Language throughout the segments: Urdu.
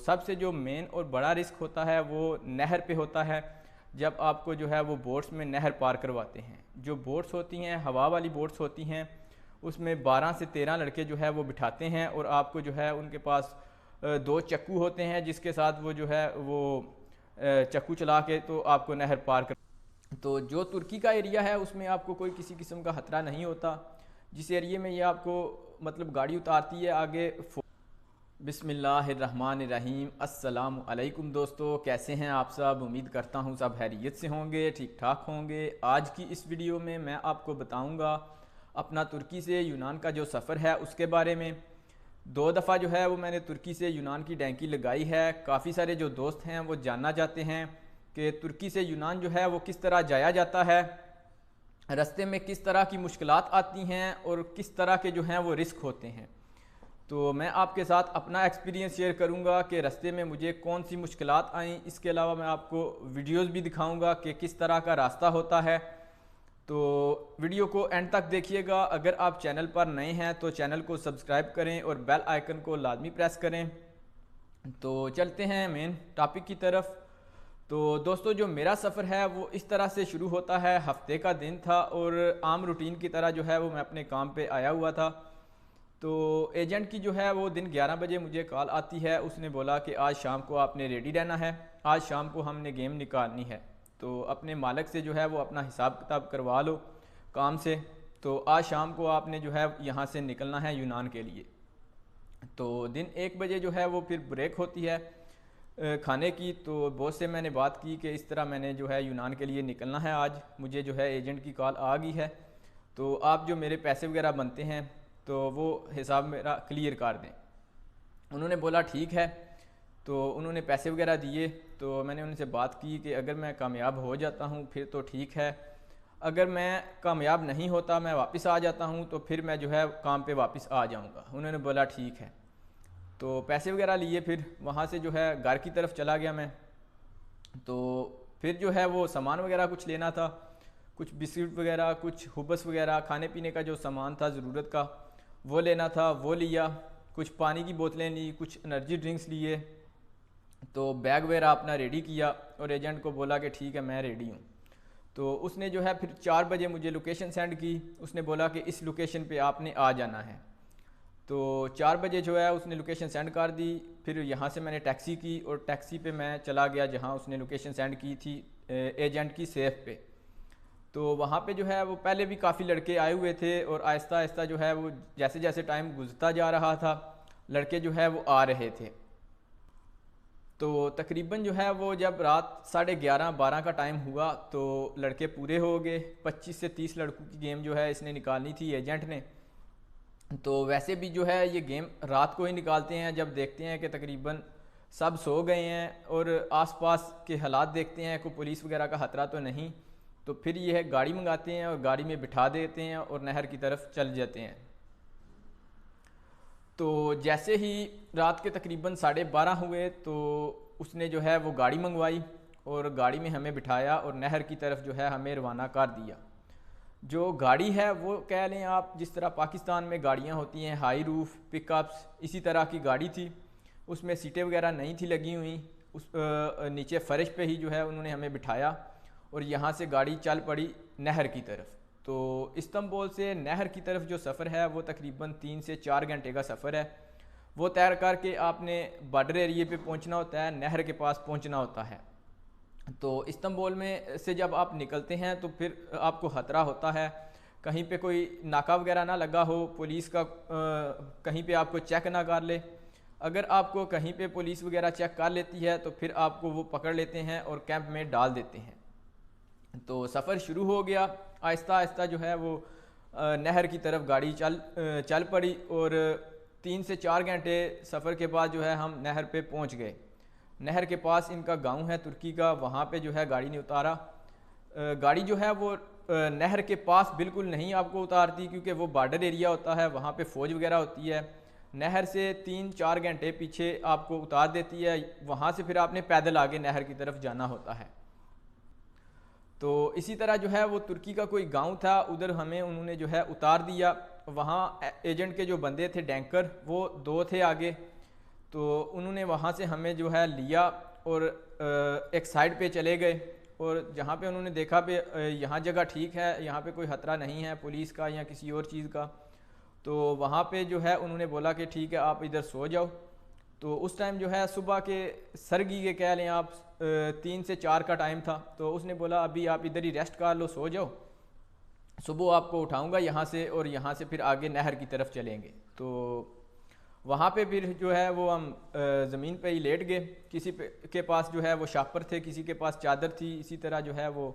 سب سے جو مین اور بڑا رسک ہوتا ہے وہ نہر پہ ہوتا ہے، جب آپ کو جو ہے وہ بوٹس میں نہر پار کرواتے ہیں۔ جو بوٹس ہوتی ہیں، ہوا والی بوٹس ہوتی ہیں، اس میں 12 سے 13 لڑکے جو ہے وہ بٹھاتے ہیں، اور آپ کو جو ہے ان کے پاس 2 چکو ہوتے ہیں، جس کے ساتھ وہ جو ہے وہ چکو چلا کے تو آپ کو نہر پار کر۔ تو جو ترکی کا ایریا ہے اس میں آپ کو کوئی کسی قسم کا خطرہ نہیں ہوتا۔ جس ایریے میں یہ آپ کو مطلب گاڑی اتارتی ہے آگے۔ بسم اللہ الرحمن الرحیم۔ السلام علیکم دوستو، کیسے ہیں آپ سب؟ امید کرتا ہوں سب خیریت سے ہوں گے، ٹھیک ٹھاک ہوں گے۔ آج کی اس ویڈیو میں آپ کو بتاؤں گا اپنا ترکی سے یونان کا جو سفر ہے اس کے بارے میں۔ 2 دفعہ جو ہے وہ میں نے ترکی سے یونان کی ڈینکی لگائی ہے۔ کافی سارے جو دوست ہیں وہ جاننا چاہتے ہیں کہ ترکی سے یونان جو ہے وہ کس طرح جایا جاتا ہے، رستے میں کس طرح کی مشکلات آتی ہیں اور کس طرح کے جو ہیں وہ رسک ہوتے ہیں۔ تو میں آپ کے ساتھ اپنا ایکسپیرینس شیئر کروں گا کہ رستے میں مجھے کون سی مشکلات آئیں۔ اس کے علاوہ میں آپ کو ویڈیوز بھی دکھاؤں گا کہ کس طرح کا راستہ ہوتا ہے۔ تو ویڈیو کو اینڈ تک دیکھیے گا۔ اگر آپ چینل پر نئے ہیں تو چینل کو سبسکرائب کریں اور بیل آئیکن کو لازمی پریس کریں۔ تو چلتے ہیں مین ٹاپک کی طرف۔ تو دوستو جو میرا سفر ہے وہ اس طرح سے شروع ہوتا ہے۔ ہفتے کا دن تھا اور عام روٹین کی طرح جو ہے وہ میں اپنے کام پہ آیا ہوا تھا۔ تو ایجنٹ کی جو ہے وہ دن 11 بجے مجھے کال آتی ہے۔ اس نے بولا کہ آج شام کو آپ نے ریڈی رہنا ہے، آج شام کو ہم نے گیم نکالنی ہے، تو اپنے مالک سے جو ہے وہ اپنا حساب کتاب کروا لو کام سے، تو آج شام کو آپ نے جو ہے یہاں سے نکلنا ہے یونان کے لیے۔ تو دن 1 بجے جو ہے وہ پھر بریک ہوتی ہے کھانے کی۔ تو باس سے میں نے بات کی کہ اس طرح میں نے جو ہے یونان کے لیے نکلنا ہے، آج مجھے جو ہے ایجنٹ کی کال آ گئی ہے، تو آپ جو میرے پیسے وغیرہ بنتے ہیں تو وہ حساب میرا کلیئر کر دیں۔ انہوں نے بولا ٹھیک ہے، تو انہوں نے پیسے وغیرہ دیے۔ تو میں نے ان سے بات کی کہ اگر میں کامیاب ہو جاتا ہوں پھر تو ٹھیک ہے، اگر میں کامیاب نہیں ہوتا میں واپس آ جاتا ہوں تو پھر میں جو ہے کام پہ واپس آ جاؤں گا۔ انہوں نے بولا ٹھیک ہے، تو پیسے وغیرہ لیے، پھر وہاں سے جو ہے گھر کی طرف چلا گیا میں۔ تو پھر جو ہے وہ سامان وغیرہ کچھ لینا تھا، کچھ بسکٹ وغیرہ، کچھ ہوبس وغیرہ، کھانے پینے کا جو سامان تھا ضرورت کا وہ لینا تھا، وہ لیا۔ کچھ پانی کی بوتلیں لی، کچھ انرجی ڈرنکس لیے۔ تو بیگ وغیرہ اپنا ریڈی کیا اور ایجنٹ کو بولا کہ ٹھیک ہے میں ریڈی ہوں۔ تو اس نے جو ہے پھر 4 بجے مجھے لوکیشن سینڈ کی۔ اس نے بولا کہ اس لوکیشن پہ آپ نے آ جانا ہے۔ تو 4 بجے جو ہے اس نے لوکیشن سینڈ کر دی۔ پھر یہاں سے میں نے ٹیکسی کی اور ٹیکسی پہ میں چلا گیا جہاں اس نے لوکیشن سینڈ کی تھی، ایجنٹ کی سیف پہ۔ تو وہاں پہ جو ہے وہ پہلے بھی کافی لڑکے آئے ہوئے تھے، اور آہستہ آہستہ جو ہے وہ جیسے جیسے ٹائم گزرتا جا رہا تھا لڑکے جو ہے وہ آ رہے تھے۔ تو تقریباً جو ہے وہ جب رات 11:30 12 کا ٹائم ہوا تو لڑکے پورے ہو گئے۔ 25 سے 30 لڑکوں کی گیم جو ہے اس نے نکالنی تھی ایجنٹ نے۔ تو ویسے بھی جو ہے یہ گیم رات کو ہی نکالتے ہیں جب دیکھتے ہیں کہ تقریباً سب سو گئے ہیں اور آس پاس کے حالات دیکھتے ہیں، کوئی پولیس وغیرہ کا خطرہ تو نہیں، تو پھر یہ ہے گاڑی منگاتے ہیں اور گاڑی میں بٹھا دیتے ہیں اور نہر کی طرف چل جاتے ہیں۔ تو جیسے ہی رات کے تقریباً 12:30 ہوئے تو اس نے جو ہے وہ گاڑی منگوائی اور گاڑی میں ہمیں بٹھایا اور نہر کی طرف جو ہے ہمیں روانہ کر دیا۔ جو گاڑی ہے وہ کہہ لیں آپ جس طرح پاکستان میں گاڑیاں ہوتی ہیں ہائی روف پک اپس، اسی طرح کی گاڑی تھی۔ اس میں سیٹیں وغیرہ نہیں تھی لگی ہوئی، اس نیچے فرش پہ ہی جو ہے انہوں نے ہمیں بٹھایا اور یہاں سے گاڑی چل پڑی نہر کی طرف۔ تو استنبول سے نہر کی طرف جو سفر ہے وہ تقریباً 3 سے 4 گھنٹے کا سفر ہے۔ وہ طے کر کے آپ نے بارڈر ایریے پہ پہنچنا ہوتا ہے، نہر کے پاس پہنچنا ہوتا ہے۔ تو استنبول میں سے جب آپ نکلتے ہیں تو پھر آپ کو خطرہ ہوتا ہے کہیں پہ کوئی ناکہ وغیرہ نہ لگا ہو، پولیس کا کہیں پہ آپ کو چیک نہ کر لے۔ اگر آپ کو کہیں پہ پولیس وغیرہ چیک کر لیتی ہے تو پھر آپ کو وہ پکڑ لیتے ہیں اور کیمپ میں ڈال دیتے ہیں۔ تو سفر شروع ہو گیا، آہستہ آہستہ جو ہے وہ نہر کی طرف گاڑی چل پڑی اور 3 سے 4 گھنٹے سفر کے بعد جو ہے ہم نہر پہ پہنچ گئے۔ نہر کے پاس ان کا گاؤں ہے ترکی کا، وہاں پہ جو ہے گاڑی نے اتارا۔ گاڑی جو ہے وہ نہر کے پاس بالکل نہیں آپ کو اتارتی کیونکہ وہ بارڈر ایریا ہوتا ہے، وہاں پہ فوج وغیرہ ہوتی ہے۔ نہر سے 3-4 گھنٹے پیچھے آپ کو اتار دیتی ہے، وہاں سے پھر آپ نے پیدل آگے نہر کی طرف جانا ہوتا ہے۔ تو اسی طرح جو ہے وہ ترکی کا کوئی گاؤں تھا، ادھر ہمیں انہوں نے جو ہے اتار دیا۔ وہاں ایجنٹ کے جو بندے تھے ڈینکر وہ 2 تھے آگے، تو انہوں نے وہاں سے ہمیں جو ہے لیا اور ایک سائڈ پہ چلے گئے، اور جہاں پہ انہوں نے دیکھا پہ یہاں جگہ ٹھیک ہے، یہاں پہ کوئی خطرہ نہیں ہے پولیس کا یا کسی اور چیز کا، تو وہاں پہ جو ہے انہوں نے بولا کہ ٹھیک ہے آپ ادھر سو جاؤ۔ تو اس ٹائم جو ہے صبح کے سرگی کے کہہ لیں آپ 3 سے 4 کا ٹائم تھا، تو اس نے بولا ابھی آپ ادھر ہی ریسٹ کر لو، سو جاؤ، صبح آپ کو اٹھاؤں گا یہاں سے، اور یہاں سے پھر آگے نہر کی طرف چلیں گے۔ تو وہاں پہ پھر جو ہے وہ ہم زمین پہ ہی لیٹ گئے، کسی کے پاس جو ہے وہ شاپر تھے، کسی کے پاس چادر تھی، اسی طرح جو ہے وہ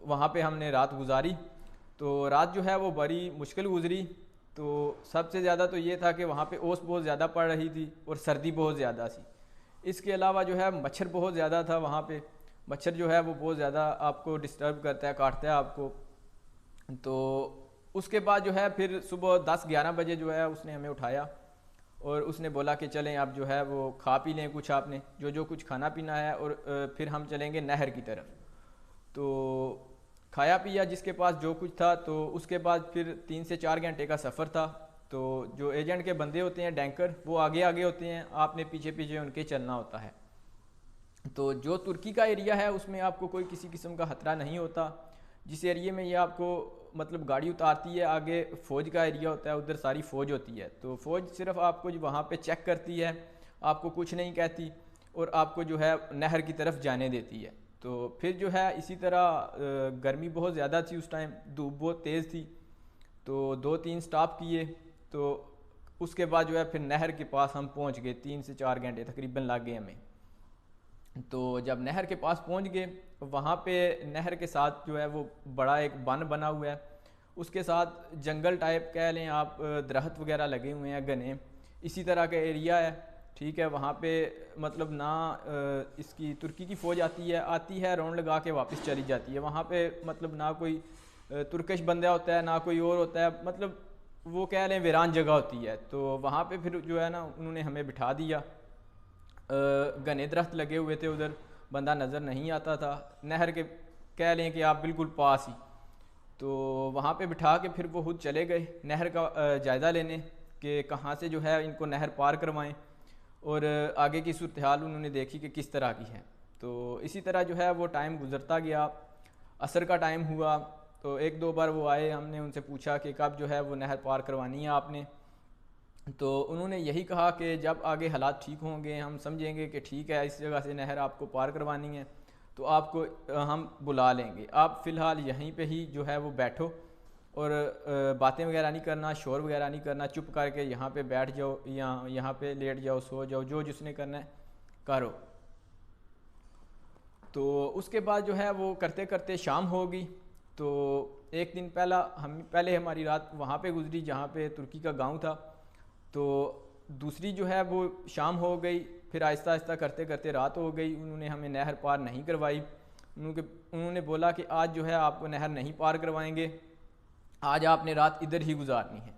وہاں پہ ہم نے رات گزاری۔ تو رات جو ہے وہ بڑی مشکل گزری، تو سب سے زیادہ تو یہ تھا کہ وہاں پہ اوس بہت زیادہ پڑ رہی تھی اور سردی بہت زیادہ تھی، اس کے علاوہ جو ہے مچھر بہت زیادہ تھا وہاں پہ، مچھر جو ہے وہ بہت زیادہ آپ کو ڈسٹرب کرتا ہے، کاٹتا ہے آپ کو۔ تو اس کے بعد جو ہے پھر صبح 10-11 بجے جو ہے اس نے ہمیں اٹھایا اور اس نے بولا کہ چلیں اب جو ہے وہ کھا پی لیں کچھ آپ نے جو کچھ کھانا پینا ہے، اور پھر ہم چلیں گے نہر کی طرف۔ تو کھایا پیا جس کے پاس جو کچھ تھا، تو اس کے بعد پھر 3 سے 4 گھنٹے کا سفر تھا۔ تو جو ایجنٹ کے بندے ہوتے ہیں ڈینکر، وہ آگے آگے ہوتے ہیں، آپ نے پیچھے پیچھے ان کے چلنا ہوتا ہے۔ تو جو ترکی کا ایریا ہے اس میں آپ کو کوئی کسی قسم کا خطرہ نہیں ہوتا، جس ایریے میں یہ آپ کو مطلب گاڑی اتارتی ہے، آگے فوج کا ایریا ہوتا ہے، ادھر ساری فوج ہوتی ہے، تو فوج صرف آپ کو وہاں پہ چیک کرتی ہے، آپ کو کچھ نہیں کہتی، اور آپ کو جو ہے نہر کی طرف جانے دیتی ہے۔ تو پھر جو ہے اسی طرح گرمی بہت زیادہ تھی اس ٹائم، دھوپ بہت تیز تھی، تو 2-3 سٹاپ کیے، تو اس کے بعد جو ہے پھر نہر کے پاس ہم پہنچ گئے، 3 سے 4 گھنٹے تقریباً لگ گئے ہمیں۔ تو جب نہر کے پاس پہنچ گئے، وہاں پہ نہر کے ساتھ جو ہے وہ بڑا ایک بن بنا ہوا ہے، اس کے ساتھ جنگل ٹائپ کہہ لیں آپ، درخت وغیرہ لگے ہوئے ہیں گھنے، اسی طرح کا ایریا ہے، ٹھیک ہے۔ وہاں پہ مطلب نہ اس کی ترکی کی فوج آتی ہے راؤنڈ لگا کے واپس چلی جاتی ہے، وہاں پہ مطلب نہ کوئی ترکش بندہ ہوتا ہے نہ کوئی اور ہوتا ہے، مطلب وہ کہہ لیں ویران جگہ ہوتی ہے۔ تو وہاں پہ پھر جو ہے نا انہوں نے ہمیں بٹھا دیا، گھنے درخت لگے ہوئے تھے ادھر، بندہ نظر نہیں آتا تھا، نہر کے کہہ لیں کہ آپ بالکل پاس ہی۔ تو وہاں پہ بٹھا کے پھر وہ خود چلے گئے نہر کا جائزہ لینے کہ کہاں سے جو ہے ان کو نہر پار کروائیں، اور آگے کی صورتحال انہوں نے دیکھی کہ کس طرح کی ہے۔ تو اسی طرح جو ہے وہ ٹائم گزرتا گیا، عصر کا ٹائم ہوا، تو 1-2 بار وہ آئے، ہم نے ان سے پوچھا کہ کب جو ہے وہ نہر پار کروانی ہے آپ نے، تو انہوں نے یہی کہا کہ جب آگے حالات ٹھیک ہوں گے، ہم سمجھیں گے کہ ٹھیک ہے اس جگہ سے نہر آپ کو پار کروانی ہے، تو آپ کو ہم بلا لیں گے، آپ فی الحال یہیں پہ ہی جو ہے وہ بیٹھو، اور باتیں وغیرہ نہیں کرنا، شور وغیرہ نہیں کرنا، چپ کر کے یہاں پہ بیٹھ جاؤ یا یہاں پہ لیٹ جاؤ، سو جاؤ، جو جس نے کرنا ہے کرو۔ تو اس کے بعد جو ہے وہ کرتے کرتے شام ہو گئی۔ تو ایک دن پہلے ہماری رات وہاں پہ گزری جہاں پہ ترکی کا گاؤں تھا، تو دوسری جو ہے وہ شام ہو گئی، پھر آہستہ آہستہ کرتے کرتے رات ہو گئی، انہوں نے ہمیں نہر پار نہیں کروائی، انہوں نے بولا کہ آج جو ہے آپ کو نہر نہیں پار کروائیں گے، آج آپ نے رات ادھر ہی گزارنی ہے۔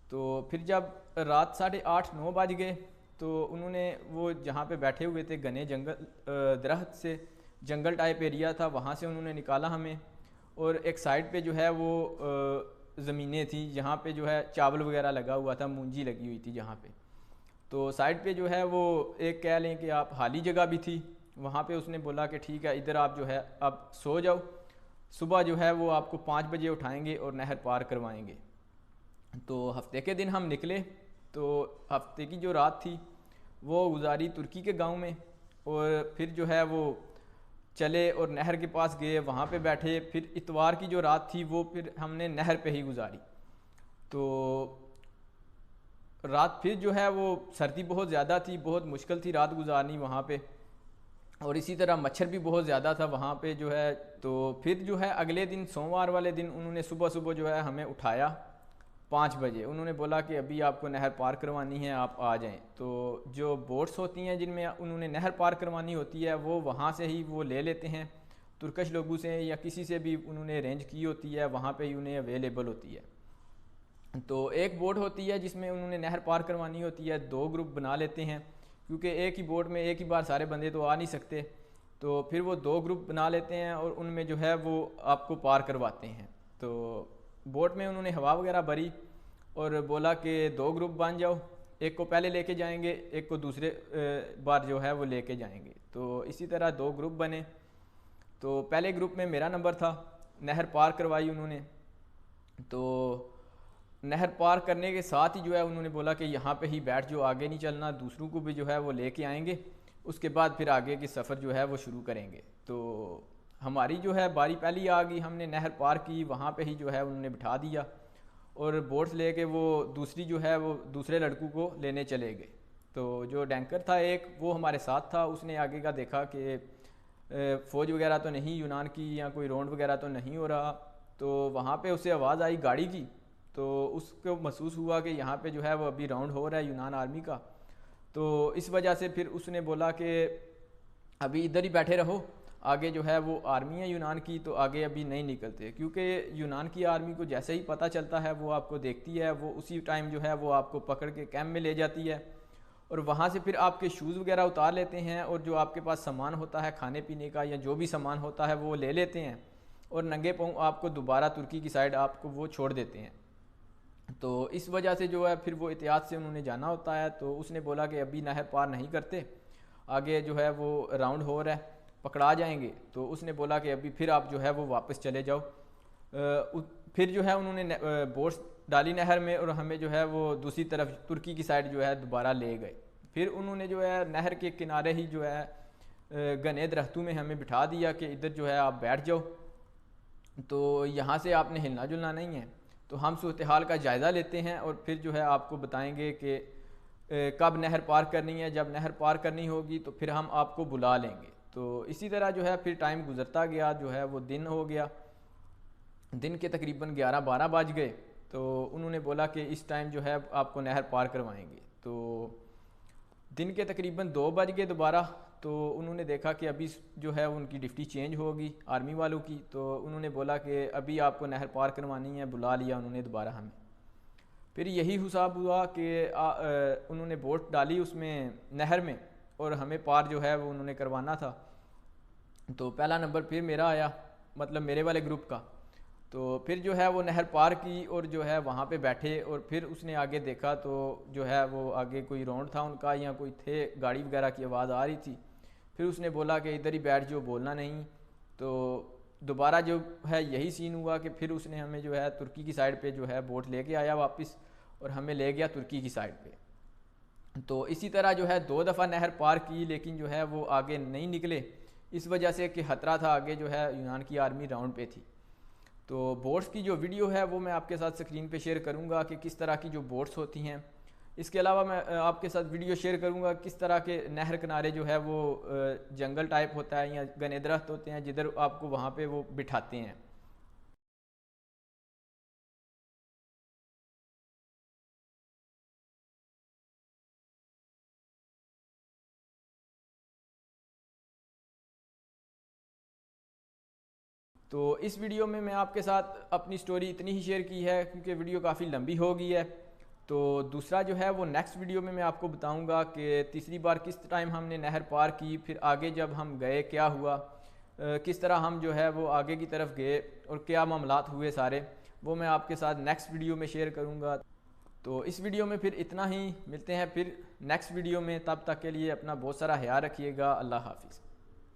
تو پھر جب رات 8:30-9 بج گئے، تو انہوں نے وہ جہاں پہ بیٹھے ہوئے تھے گھنے درخت سے، جنگل ٹائپ ایریا تھا، وہاں سے انہوں نے نکالا ہمیں، اور ایک سائڈ پہ جو ہے وہ زمینیں تھیں جہاں پہ جو ہے چاول وغیرہ لگا ہوا تھا، مونجی لگی ہوئی تھی جہاں پہ، تو سائڈ پہ جو ہے وہ ایک کہہ لیں کہ آپ خالی جگہ بھی تھی، وہاں پہ اس نے بولا کہ ٹھیک ہے ادھر آپ جو ہے اب سو جاؤ، صبح جو ہے وہ آپ کو 5 بجے اٹھائیں گے اور نہر پار کروائیں گے۔ تو ہفتے کے دن ہم نکلے، تو ہفتے کی جو رات تھی وہ گزاری ترکی کے گاؤں میں، اور پھر جو ہے وہ چلے اور نہر کے پاس گئے، وہاں پہ بیٹھے، پھر اتوار کی جو رات تھی وہ پھر ہم نے نہر پہ ہی گزاری۔ تو رات پھر جو ہے وہ سردی بہت زیادہ تھی، بہت مشکل تھی رات گزارنی وہاں پہ، اور اسی طرح مچھر بھی بہت زیادہ تھا وہاں پہ جو ہے۔ تو پھر جو ہے اگلے دن سوموار والے دن انہوں نے صبح صبح جو ہے ہمیں اٹھایا 5 بجے، انہوں نے بولا کہ ابھی آپ کو نہر پار کروانی ہے، آپ آ جائیں۔ تو جو بوٹس ہوتی ہیں جن میں انہوں نے نہر پار کروانی ہوتی ہے، وہ وہاں سے ہی وہ لے لیتے ہیں، ترکش لوگوں سے یا کسی سے بھی انہوں نے ارینج کی ہوتی ہے، وہاں پہ ہی انہیں اویلیبل ہوتی ہے۔ تو ایک بوٹ ہوتی ہے جس میں انہوں نے نہر پار کروانی ہوتی ہے، 2 گروپ بنا لیتے ہیں، کیونکہ ایک ہی بوٹ میں ایک ہی بار سارے بندے تو آ نہیں سکتے، تو پھر وہ 2 گروپ بنا لیتے ہیں اور ان میں جو ہے وہ آپ کو پار کرواتے ہیں۔ تو بوٹ میں انہوں نے ہوا وغیرہ بھری اور بولا کہ 2 گروپ بن جاؤ، ایک کو پہلے لے کے جائیں گے، ایک کو دوسرے بار جو ہے وہ لے کے جائیں گے۔ تو اسی طرح 2 گروپ بنے۔ تو پہلے گروپ میں میرا نمبر تھا، نہر پار کروائی انہوں نے۔ تو نہر پار کرنے کے ساتھ ہی جو ہے انہوں نے بولا کہ یہاں پہ ہی بیٹھ جو، آگے نہیں چلنا، دوسروں کو بھی جو ہے وہ لے کے آئیں گے، اس کے بعد پھر آگے کی سفر جو ہے وہ شروع کریں گے۔ تو ہماری جو ہے باری پہلی آ گئی، ہم نے نہر پار کی، وہاں پہ ہی جو ہے انہوں نے بٹھا دیا اور بوٹس لے کے وہ دوسری جو ہے وہ دوسرے لڑکوں کو لینے چلے گئے۔ تو جو ڈینکر تھا ایک، وہ ہمارے ساتھ تھا، اس نے آگے کا دیکھا کہ فوج وغیرہ تو نہیں یونان کی، یا کوئی رونڈ وغیرہ تو نہیں ہو رہا، تو وہاں پہ اسے آواز آئی گاڑی کی، تو اس کو محسوس ہوا کہ یہاں پہ جو ہے وہ ابھی راؤنڈ ہو رہا ہے یونان آرمی کا۔ تو اس وجہ سے پھر اس نے بولا کہ ابھی ادھر ہی بیٹھے رہو، آگے جو ہے وہ آرمی ہے یونان کی، تو آگے ابھی نہیں نکلتے، کیونکہ یونان کی آرمی کو جیسے ہی پتہ چلتا ہے وہ آپ کو دیکھتی ہے، وہ اسی ٹائم جو ہے وہ آپ کو پکڑ کے کیمپ میں لے جاتی ہے، اور وہاں سے پھر آپ کے شوز وغیرہ اتار لیتے ہیں، اور جو آپ کے پاس سامان ہوتا ہے کھانے پینے کا یا جو بھی سامان ہوتا ہے وہ لے لیتے ہیں، اور ننگے پاؤں آپ کو دوبارہ ترکی کی سائڈ آپ کو وہ چھوڑ دیتے ہیں۔ تو اس وجہ سے جو ہے پھر وہ احتیاط سے انہوں نے جانا ہوتا ہے۔ تو اس نے بولا کہ ابھی نہر پار نہیں کرتے، آگے جو ہے وہ راؤنڈ ہو رہا ہے، پکڑا جائیں گے۔ تو اس نے بولا کہ ابھی پھر آپ جو ہے وہ واپس چلے جاؤ۔ پھر جو ہے انہوں نے بوٹس ڈالی نہر میں، اور ہمیں جو ہے وہ دوسری طرف ترکی کی سائڈ جو ہے دوبارہ لے گئے۔ پھر انہوں نے جو ہے نہر کے کنارے ہی جو ہے گھنے درختوں میں ہمیں بٹھا دیا کہ ادھر جو ہے آپ بیٹھ جاؤ، تو یہاں سے آپ نے ہلنا جلنا نہیں ہے۔ تو ہم صورتحال کا جائزہ لیتے ہیں اور پھر جو ہے آپ کو بتائیں گے کہ کب نہر پار کرنی ہے، جب نہر پار کرنی ہوگی تو پھر ہم آپ کو بلا لیں گے۔ تو اسی طرح جو ہے پھر ٹائم گزرتا گیا، جو ہے وہ دن ہو گیا، دن کے تقریباً 11-12 بج گئے۔ تو انہوں نے بولا کہ اس ٹائم جو ہے آپ کو نہر پار کروائیں گے۔ تو دن کے تقریباً 2 بج گئے دوبارہ، تو انہوں نے دیکھا کہ ابھی جو ہے ان کی ڈیوٹی چینج ہوگی آرمی والوں کی، تو انہوں نے بولا کہ ابھی آپ کو نہر پار کروانی ہے، بلا لیا انہوں نے دوبارہ ہمیں۔ پھر یہی حساب ہوا کہ انہوں نے بوٹ ڈالی اس میں نہر میں، اور ہمیں پار جو ہے وہ انہوں نے کروانا تھا۔ تو پہلا نمبر پھر میرا آیا، مطلب میرے والے گروپ کا۔ تو پھر جو ہے وہ نہر پار کی، اور جو ہے وہاں پہ بیٹھے، اور پھر اس نے آگے دیکھا تو جو ہے وہ آگے کوئی راؤنڈ تھا ان کا یا کوئی تھے، گاڑی وغیرہ کی آواز آ رہی تھی۔ پھر اس نے بولا کہ ادھر ہی بیٹھ جو، بولنا نہیں۔ تو دوبارہ جو ہے یہی سین ہوا کہ پھر اس نے ہمیں جو ہے ترکی کی سائڈ پہ جو ہے بوٹ لے کے آیا واپس، اور ہمیں لے گیا ترکی کی سائڈ پہ۔ تو اسی طرح جو ہے 2 دفعہ نہر پار کی، لیکن جو ہے وہ آگے نہیں نکلے، اس وجہ سے کہ خطرہ تھا آگے جو ہے یونان کی آرمی راؤنڈ پہ تھی۔ تو بوٹس کی جو ویڈیو ہے وہ میں آپ کے ساتھ سکرین پہ شیئر کروں گا کہ کس طرح کی جو بوٹس ہوتی ہیں۔ اس کے علاوہ میں آپ کے ساتھ ویڈیو شیئر کروں گا کس طرح کے نہر کنارے جو ہے وہ جنگل ٹائپ ہوتا ہے یا گھنے درخت ہوتے ہیں، جدھر آپ کو وہاں پہ وہ بٹھاتے ہیں۔ تو اس ویڈیو میں میں آپ کے ساتھ اپنی سٹوری اتنی ہی شیئر کی ہے، کیونکہ ویڈیو کافی لمبی ہو گئی ہے۔ تو دوسرا جو ہے وہ نیکسٹ ویڈیو میں آپ کو بتاؤں گا کہ تیسری بار کس ٹائم ہم نے نہر پار کی، پھر آگے جب ہم گئے کیا ہوا، کس طرح ہم جو ہے وہ آگے کی طرف گئے، اور کیا معاملات ہوئے سارے، وہ میں آپ کے ساتھ نیکسٹ ویڈیو میں شیئر کروں گا۔ تو اس ویڈیو میں پھر اتنا ہی، ملتے ہیں پھر نیکسٹ ویڈیو میں، تب تک کے لیے اپنا بہت سارا خیال رکھیے گا۔ اللہ حافظ۔